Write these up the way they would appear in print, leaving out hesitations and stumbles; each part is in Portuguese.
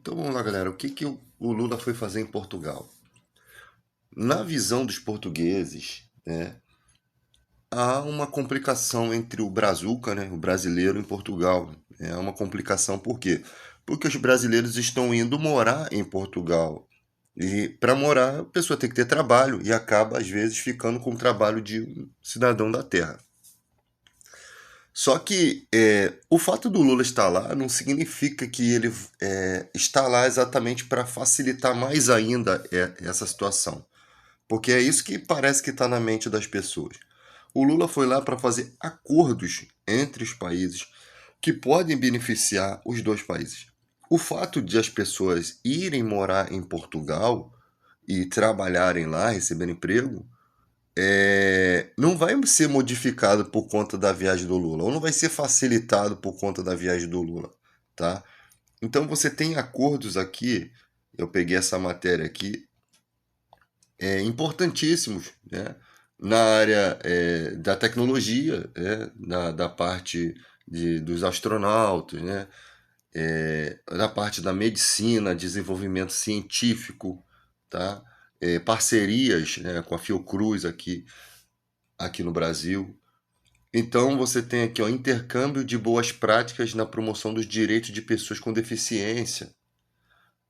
Então vamos lá, galera. O que o Lula foi fazer em Portugal? Na visão dos portugueses, né, há uma complicação entre o brazuca, né, o brasileiro em Portugal. É uma complicação por quê? Porque os brasileiros estão indo morar em Portugal. E para morar, a pessoa tem que ter trabalho e acaba, às vezes, ficando com o trabalho de um cidadão da terra. Só que o fato do Lula estar lá não significa que ele está lá exatamente para facilitar mais ainda essa situação. Porque é isso que parece que está na mente das pessoas. O Lula foi lá para fazer acordos entre os países que podem beneficiar os dois países. O fato de as pessoas irem morar em Portugal e trabalharem lá, receberem emprego, não vai ser modificado por conta da viagem do Lula, ou não vai ser facilitado por conta da viagem do Lula, tá? Então você tem acordos aqui, eu peguei essa matéria aqui, importantíssimos, né? Na área da tecnologia, da parte dos astronautas, né? Da parte da medicina, desenvolvimento científico, tá? Parcerias, né, com a Fiocruz aqui no Brasil. Então você tem aqui, ó, intercâmbio de boas práticas na promoção dos direitos de pessoas com deficiência,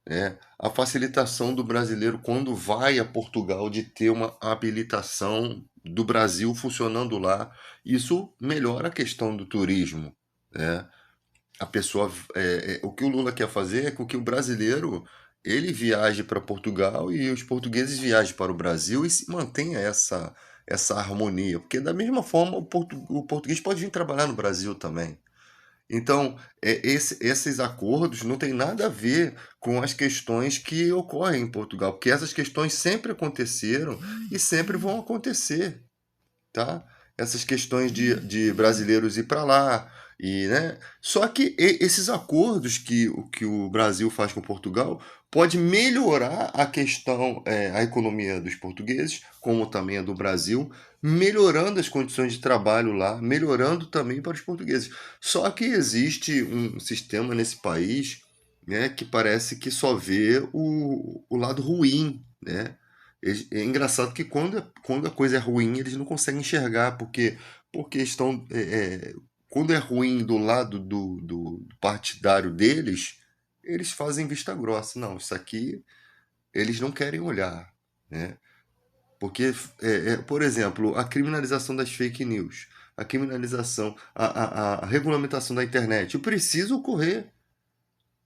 né? A facilitação do brasileiro quando vai a Portugal de ter uma habilitação do Brasil funcionando lá. Isso melhora a questão do turismo, né? A pessoa, o que o Lula quer fazer é com que o brasileiro ele viaje para Portugal e os portugueses viajem para o Brasil e se mantenha essa harmonia, porque da mesma forma o português pode vir trabalhar no Brasil também. Então, esses acordos não têm nada a ver com as questões que ocorrem em Portugal, porque essas questões sempre aconteceram e sempre vão acontecer, tá? Essas questões de brasileiros ir para lá e, né? Só que esses acordos que o Brasil faz com Portugal pode melhorar a questão, a economia dos portugueses, como também a do Brasil, melhorando as condições de trabalho lá, melhorando também para os portugueses. Só que existe um sistema nesse país, né, que parece que só vê o lado ruim, né? É engraçado que quando a coisa é ruim, eles não conseguem enxergar, porque estão. Quando é ruim do lado do partidário deles, eles fazem vista grossa. Não, isso aqui eles não querem olhar, né? Porque, por exemplo, a criminalização das fake news, a criminalização, a regulamentação da internet, precisa ocorrer.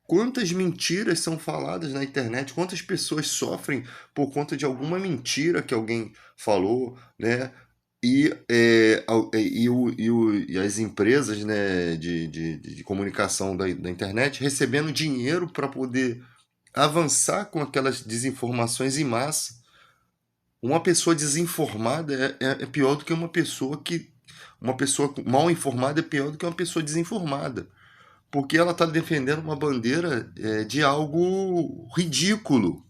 Quantas mentiras são faladas na internet? Quantas pessoas sofrem por conta de alguma mentira que alguém falou, né? E as empresas, né, de comunicação da internet recebendo dinheiro para poder avançar com aquelas desinformações em massa. Uma pessoa desinformada é pior do que uma pessoa que. Uma pessoa mal informada é pior do que uma pessoa desinformada, porque ela está defendendo uma bandeira de algo ridículo.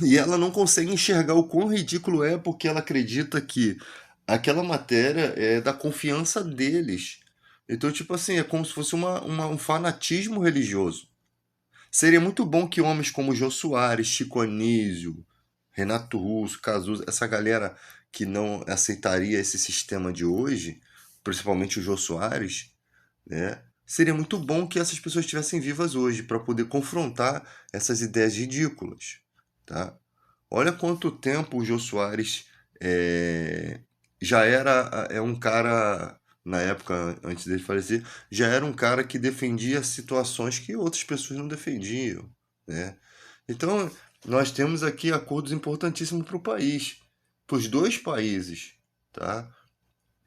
E ela não consegue enxergar o quão ridículo é, porque ela acredita que aquela matéria é da confiança deles. Então, tipo assim, é como se fosse um fanatismo religioso. Seria muito bom que homens como Jô Soares, Chico Anísio, Renato Russo, Cazuza, essa galera que não aceitaria esse sistema de hoje, principalmente o Jô Soares, né? Seria muito bom que essas pessoas estivessem vivas hoje para poder confrontar essas ideias ridículas, tá? Olha quanto tempo o Jô Soares é, já era um cara na época antes dele falecer, já era um cara que defendia situações que outras pessoas não defendiam, né? Então nós temos aqui acordos importantíssimos para o país, para os dois países, tá?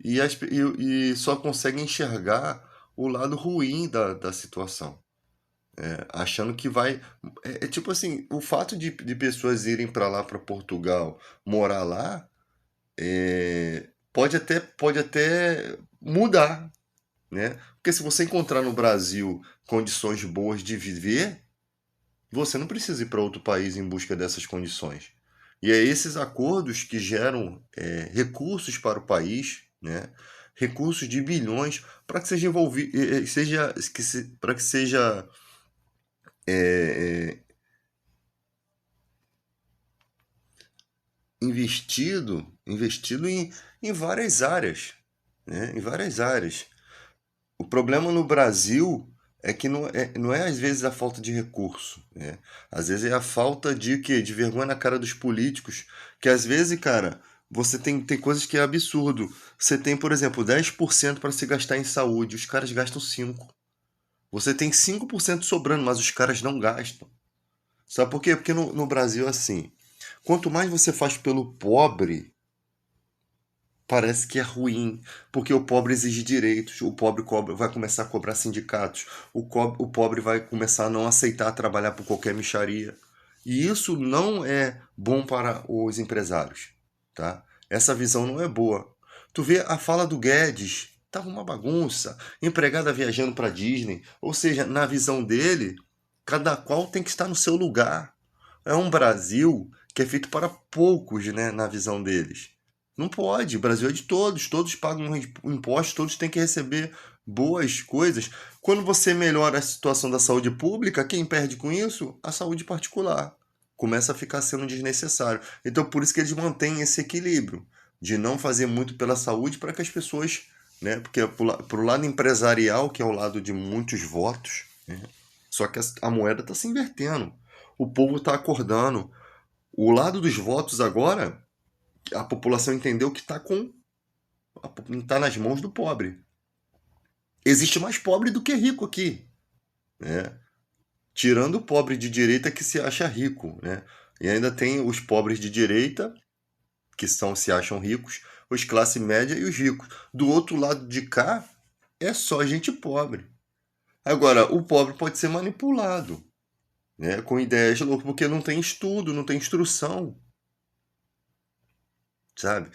E só conseguem enxergar o lado ruim da situação, achando que vai. É tipo assim: o fato de pessoas irem para lá, para Portugal, morar lá, pode até mudar, né? Porque se você encontrar no Brasil condições boas de viver, você não precisa ir para outro país em busca dessas condições. E é esses acordos que geram recursos para o país, né? Recursos de bilhões para que seja envolvido, para que seja é, investido em várias áreas, né? Em várias áreas. O problema no Brasil é que não é às vezes a falta de recurso, né? Às vezes é a falta de quê? De vergonha na cara dos políticos, que às vezes, cara, você tem coisas que é absurdo. Você tem, por exemplo, 10% para se gastar em saúde, os caras gastam 5%. Você tem 5% sobrando, mas os caras não gastam. Sabe por quê? Porque no Brasil, assim, quanto mais você faz pelo pobre, parece que é ruim, porque o pobre exige direitos, o pobre vai começar a cobrar sindicatos, o pobre vai começar a não aceitar trabalhar por qualquer mixaria. E isso não é bom para os empresários, tá? Essa visão não é boa. Tu vê a fala do Guedes, tava uma bagunça, empregada viajando para Disney, ou seja, na visão dele, cada qual tem que estar no seu lugar. É um Brasil que é feito para poucos, né, na visão deles. Não pode, o Brasil é de todos, todos pagam impostos, todos têm que receber boas coisas. Quando você melhora a situação da saúde pública, quem perde com isso? A saúde particular. Começa a ficar sendo desnecessário. Então, por isso que eles mantêm esse equilíbrio de não fazer muito pela saúde para que as pessoas, né? Porque para o lado empresarial, que é o lado de muitos votos, né? Só que a moeda está se invertendo. O povo está acordando. O lado dos votos agora, a população entendeu que está nas mãos do pobre. Existe mais pobre do que rico aqui, né? Tirando o pobre de direita que se acha rico, né? E ainda tem os pobres de direita que se acham ricos, os classe média e os ricos. Do outro lado de cá é só gente pobre. Agora, o pobre pode ser manipulado, né? Com ideias loucas, porque não tem estudo, não tem instrução. Sabe?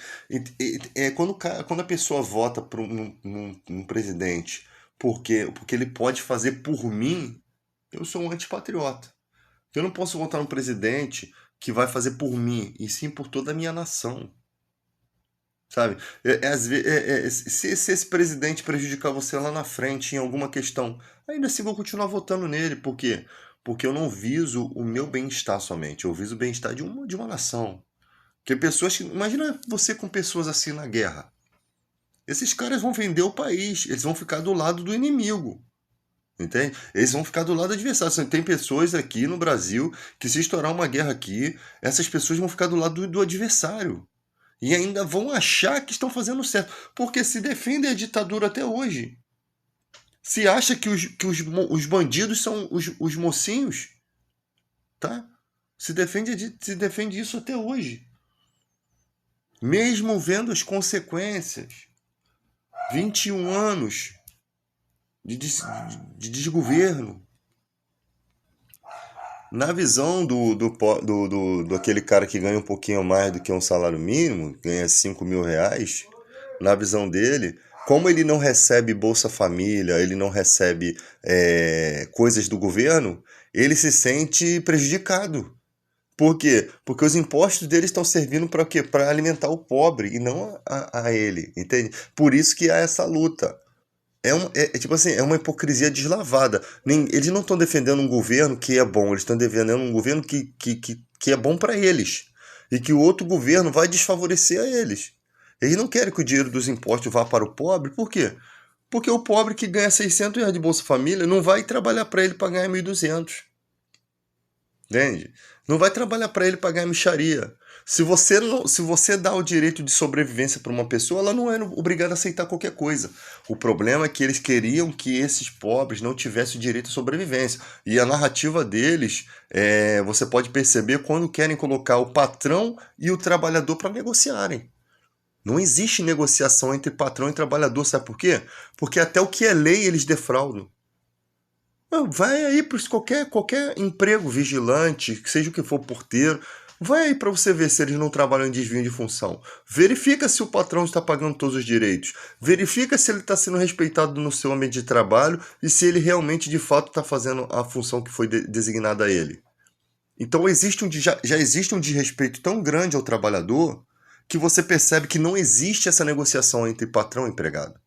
Quando a pessoa vota para um presidente porque ele pode fazer por mim, eu sou um antipatriota. Eu não posso votar num presidente que vai fazer por mim, e sim por toda a minha nação. Sabe? Se esse presidente prejudicar você lá na frente em alguma questão, ainda assim vou continuar votando nele. Por quê? Porque eu não viso o meu bem-estar somente, eu viso o bem-estar de uma nação. Porque pessoas que. Imagina você com pessoas assim na guerra. Esses caras vão vender o país, eles vão ficar do lado do inimigo. Entende? Eles vão ficar do lado do adversário. Tem pessoas aqui no Brasil que, se estourar uma guerra aqui, essas pessoas vão ficar do lado do adversário. E ainda vão achar que estão fazendo certo. Porque se defendem a ditadura até hoje. Se acha que os bandidos são os mocinhos, tá? Se defende isso até hoje. Mesmo vendo as consequências. 21 anos de desgoverno. Na visão do aquele cara que ganha um pouquinho mais do que um salário mínimo, ganha 5 mil reais, na visão dele, como ele não recebe Bolsa Família, ele não recebe coisas do governo, ele se sente prejudicado. Por quê? Porque os impostos dele estão servindo para quê? Para alimentar o pobre e não a ele, entende? Por isso que há essa luta. Tipo assim, é uma hipocrisia deslavada. Eles não estão defendendo um governo que é bom, eles estão defendendo um governo que é bom para eles. E que o outro governo vai desfavorecer a eles. Eles não querem que o dinheiro dos impostos vá para o pobre, por quê? Porque o pobre que ganha 600 reais de Bolsa Família não vai trabalhar para ele para ganhar 1.200. Entende? Não vai trabalhar para ele pagar mixaria. Se você dá o direito de sobrevivência para uma pessoa, ela não é obrigada a aceitar qualquer coisa. O problema é que eles queriam que esses pobres não tivessem o direito à sobrevivência. E a narrativa deles, você pode perceber quando querem colocar o patrão e o trabalhador para negociarem. Não existe negociação entre patrão e trabalhador, sabe por quê? Porque até o que é lei eles defraudam. Vai aí para qualquer emprego, vigilante, que seja o que for, porteiro. Vai aí para você ver se eles não trabalham em desvio de função. Verifica se o patrão está pagando todos os direitos. Verifica se ele está sendo respeitado no seu ambiente de trabalho e se ele realmente, de fato, está fazendo a função que foi designada a ele. Então já existe um desrespeito tão grande ao trabalhador que você percebe que não existe essa negociação entre patrão e empregado.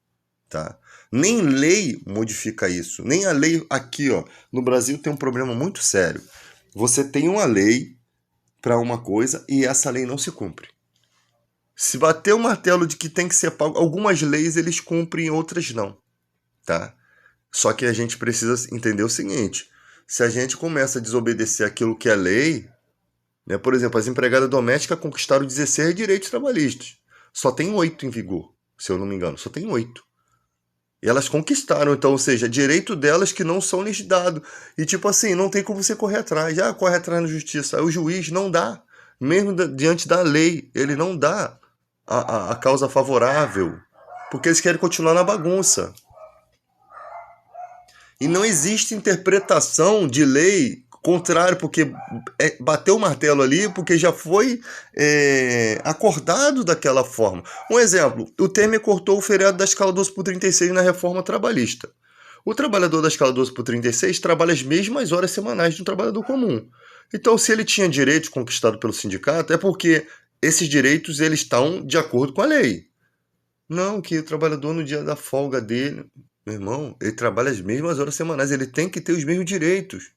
Tá? Nem lei modifica isso. Nem a lei aqui, ó, no Brasil tem um problema muito sério. Você tem uma lei para uma coisa e essa lei não se cumpre. Se bater o martelo de que tem que ser pago, algumas leis eles cumprem, outras não, tá? Só que a gente precisa entender o seguinte: se a gente começa a desobedecer aquilo que é lei, né? Por exemplo, as empregadas domésticas conquistaram 16 direitos trabalhistas. Só tem 8 em vigor, se eu não me engano. Só tem 8. E elas conquistaram, então, ou seja, direito delas que não são lhes dados. E tipo assim, não tem como você correr atrás. Ah, corre atrás na justiça. Aí o juiz não dá. Mesmo diante da lei, ele não dá a causa favorável. Porque eles querem continuar na bagunça. E não existe interpretação de lei contrário, porque bateu o martelo ali, porque já foi acordado daquela forma. Um exemplo, o Temer cortou o feriado da escala 12 por 36 na reforma trabalhista. O trabalhador da escala 12 por 36 trabalha as mesmas horas semanais de um trabalhador comum. Então, se ele tinha direitos conquistados pelo sindicato, é porque esses direitos eles estão de acordo com a lei. Não, que o trabalhador no dia da folga dele, meu irmão, ele trabalha as mesmas horas semanais, ele tem que ter os mesmos direitos.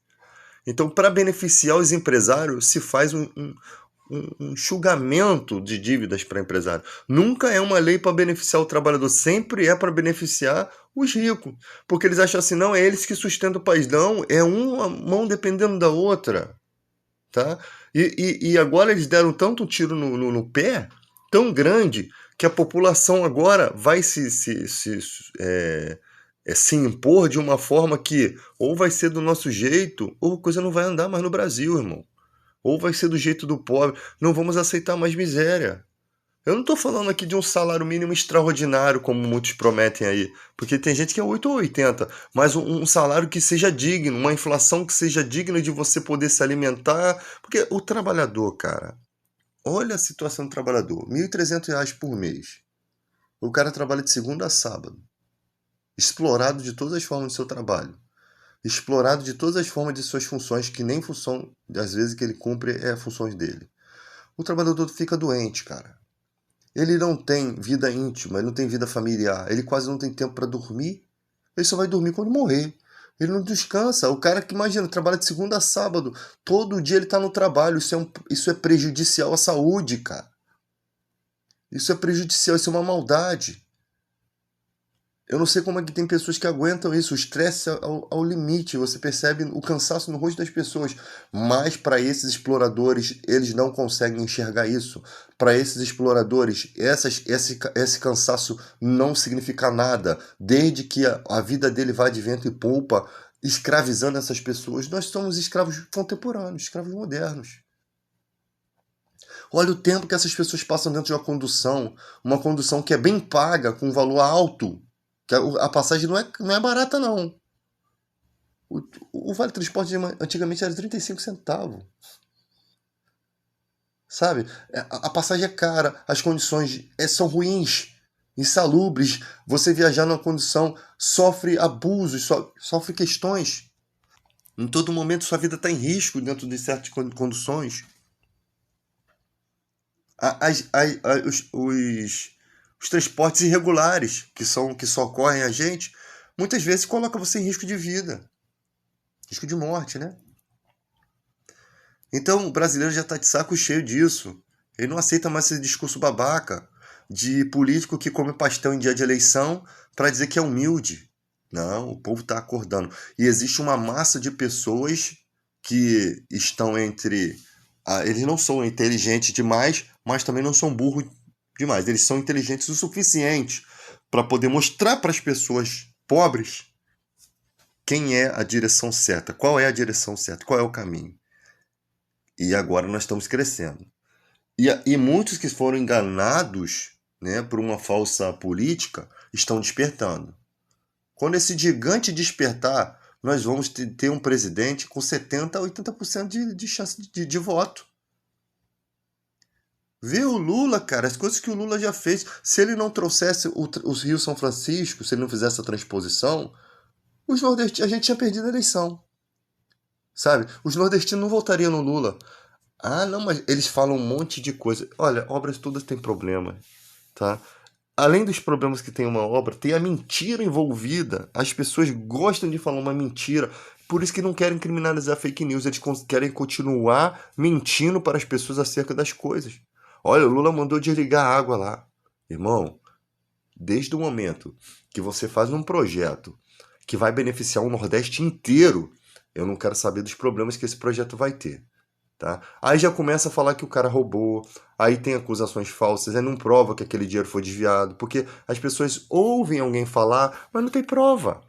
Então, para beneficiar os empresários, se faz um enxugamento de dívidas para empresário. Nunca é uma lei para beneficiar o trabalhador, sempre é para beneficiar os ricos. Porque eles acham assim, não, é eles que sustentam o país. Não, é uma mão dependendo da outra. Tá? E agora eles deram tanto um tiro no pé, tão grande, que a população agora vai se impor de uma forma que ou vai ser do nosso jeito, ou a coisa não vai andar mais no Brasil, irmão. Ou vai ser do jeito do pobre. Não vamos aceitar mais miséria. Eu não estou falando aqui de um salário mínimo extraordinário, como muitos prometem aí, porque tem gente que é 8 ou 80, mas um salário que seja digno, uma inflação que seja digna de você poder se alimentar, porque o trabalhador, cara, olha a situação do trabalhador, R$ 1.300 por mês. O cara trabalha de segunda a sábado, explorado de todas as formas do seu trabalho, explorado de todas as formas de suas funções, que nem função, às vezes, que ele cumpre é funções dele. O trabalhador fica doente, cara. Ele não tem vida íntima, ele não tem vida familiar, ele quase não tem tempo para dormir. Ele só vai dormir quando morrer. Ele não descansa. O cara que, imagina, trabalha de segunda a sábado, todo dia ele está no trabalho. Isso é prejudicial à saúde, cara. Isso é prejudicial, isso é uma maldade. Eu não sei como é que tem pessoas que aguentam isso, o estresse ao limite, você percebe o cansaço no rosto das pessoas, mas para esses exploradores, eles não conseguem enxergar isso. Para esses exploradores, esse cansaço não significa nada, desde que a vida dele vá de vento e polpa, escravizando essas pessoas. Nós somos escravos contemporâneos, escravos modernos. Olha o tempo que essas pessoas passam dentro de uma condução que é bem paga, com um valor alto. Que a passagem não é barata, não. O vale transporte antigamente era 35 centavos. Sabe? A passagem é cara, as condições são ruins, insalubres. Você viajar numa condição sofre abusos, sofre questões. Em todo momento sua vida está em risco dentro de certas condições. Os transportes irregulares que socorrem a gente, muitas vezes colocam você em risco de vida, risco de morte, né? Então o brasileiro já está de saco cheio disso. Ele não aceita mais esse discurso babaca de político que come pastel em dia de eleição para dizer que é humilde. Não, o povo está acordando. E existe uma massa de pessoas que estão entre... eles não são inteligentes demais, mas também não são burros demais. Eles são inteligentes o suficiente para poder mostrar para as pessoas pobres quem é a direção certa, qual é a direção certa, qual é o caminho. E agora nós estamos crescendo. E muitos que foram enganados, né, por uma falsa política estão despertando. Quando esse gigante despertar, nós vamos ter um presidente com 70% a 80% de chance de voto. Vê o Lula, cara, as coisas que o Lula já fez. Se ele não trouxesse o Rio São Francisco, se ele não fizesse a transposição, os nordestinos, a gente tinha perdido a eleição. Sabe? Os nordestinos não votariam no Lula. Ah, não, mas eles falam um monte de coisa. Olha, obras todas têm problema, tá? além dos problemas que tem uma obra, tem a mentira envolvida. As pessoas gostam de falar uma mentira. Por isso que não querem criminalizar fake news. Eles querem continuar mentindo para as pessoas acerca das coisas. Olha, o Lula mandou desligar a água lá. Irmão, desde o momento que você faz um projeto que vai beneficiar o Nordeste inteiro, eu não quero saber dos problemas que esse projeto vai ter. Tá? Aí já começa a falar que o cara roubou, aí tem acusações falsas, aí não prova que aquele dinheiro foi desviado, porque as pessoas ouvem alguém falar, mas não tem prova.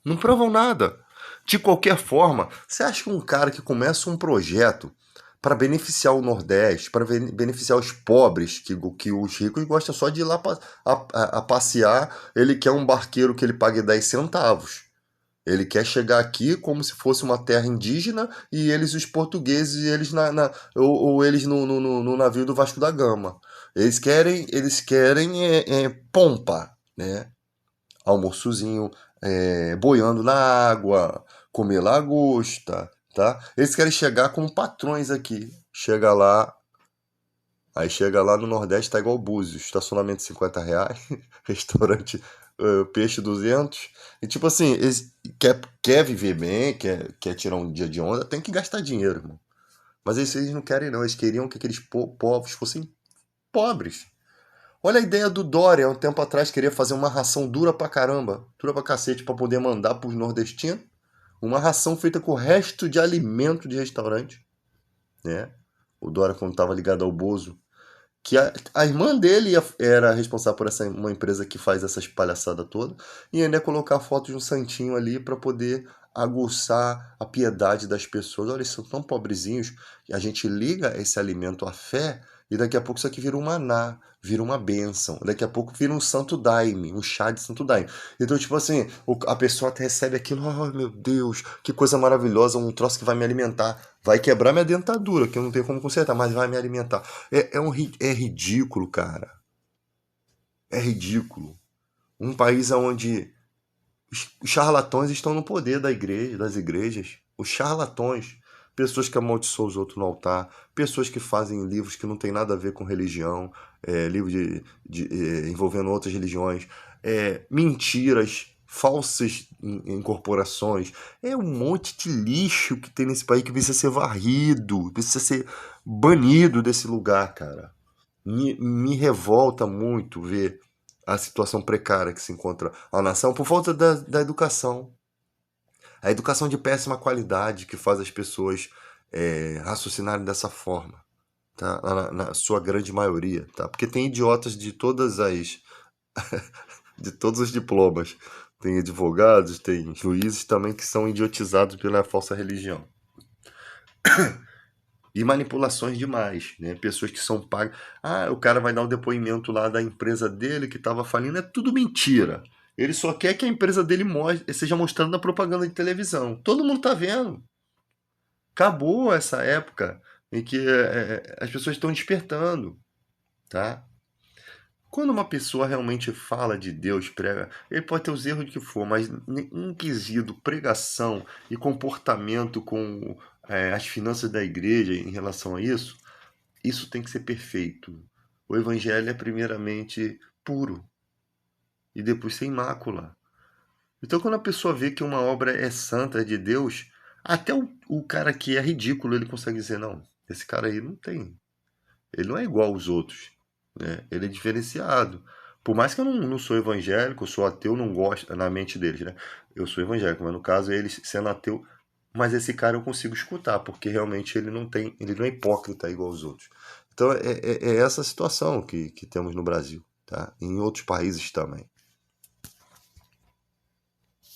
Não provam nada. De qualquer forma, você acha que um cara que começa um projeto para beneficiar o Nordeste, para beneficiar os pobres, que os ricos gostam só de ir lá a passear, ele quer um barqueiro que ele pague 10 centavos. Ele quer chegar aqui como se fosse uma terra indígena e eles, os portugueses, eles ou eles no navio do Vasco da Gama. Eles querem pompa, né? Almoçozinho, boiando na água, comer lagosta, tá? Eles querem chegar como patrões aqui. Chega lá no Nordeste, tá igual Búzios, estacionamento R$ 50, restaurante peixe 200. E tipo assim, eles quer viver bem, quer tirar um dia de onda, tem que gastar dinheiro, irmão. Mas isso eles não querem não, eles queriam que aqueles povos fossem pobres. Olha a ideia do Dória, há um tempo atrás queria fazer uma ração dura pra caramba, dura pra cacete, pra poder mandar pros nordestinos. Uma ração feita com o resto de alimento de restaurante, né? O Dória, quando tava ligado ao Bozo, que a irmã dele era responsável por uma empresa que faz essas palhaçadas todas, e ainda ia colocar foto de um santinho ali para poder aguçar a piedade das pessoas. Olha, eles são tão pobrezinhos que a gente liga esse alimento à fé e daqui a pouco isso aqui vira um maná, vira uma bênção, daqui a pouco vira um santo daime, um chá de santo daime. Então, tipo assim, a pessoa até recebe aquilo, oh meu Deus, que coisa maravilhosa, um troço que vai me alimentar. Vai quebrar minha dentadura, que eu não tenho como consertar, mas vai me alimentar. É ridículo, cara. É ridículo. Um país onde os charlatões estão no poder das igrejas. Os charlatões. Pessoas que amaldiçoam os outros no altar. Pessoas que fazem livros que não tem nada a ver com religião. Livros envolvendo outras religiões. Mentiras falsas incorporações. É um monte de lixo que tem nesse país que precisa ser varrido, precisa ser banido desse lugar, cara. Me revolta muito ver a situação precária que se encontra a nação por falta da educação. A educação de péssima qualidade que faz as pessoas raciocinarem dessa forma, tá? Na sua grande maioria, tá? Porque tem idiotas de de todos os diplomas. Tem advogados, tem juízes também que são idiotizados pela falsa religião. E manipulações demais, né? Pessoas que são pagas. Ah, o cara vai dar um depoimento lá da empresa dele que estava falindo. É tudo mentira. Ele só quer que a empresa dele seja mostrando na propaganda de televisão. Todo mundo tá vendo. Acabou essa época em que as pessoas estão despertando, tá? Quando uma pessoa realmente fala de Deus, prega, ele pode ter os erros de que for, mas em quesito pregação e comportamento com as finanças da igreja em relação a isso tem que ser perfeito. O evangelho é primeiramente puro e depois sem mácula. Então, quando a pessoa vê que uma obra é santa, é de Deus, até o cara que é ridículo, ele consegue dizer, não, esse cara aí não tem. Ele não é igual aos outros, né? Ele é diferenciado. Por mais que eu não sou evangélico, eu sou ateu, não gosto, na mente deles, né? Eu sou evangélico, mas no caso, eles sendo ateu, mas esse cara eu consigo escutar, porque realmente ele não é hipócrita igual aos outros. Então é essa situação que temos no Brasil, tá? E em outros países também.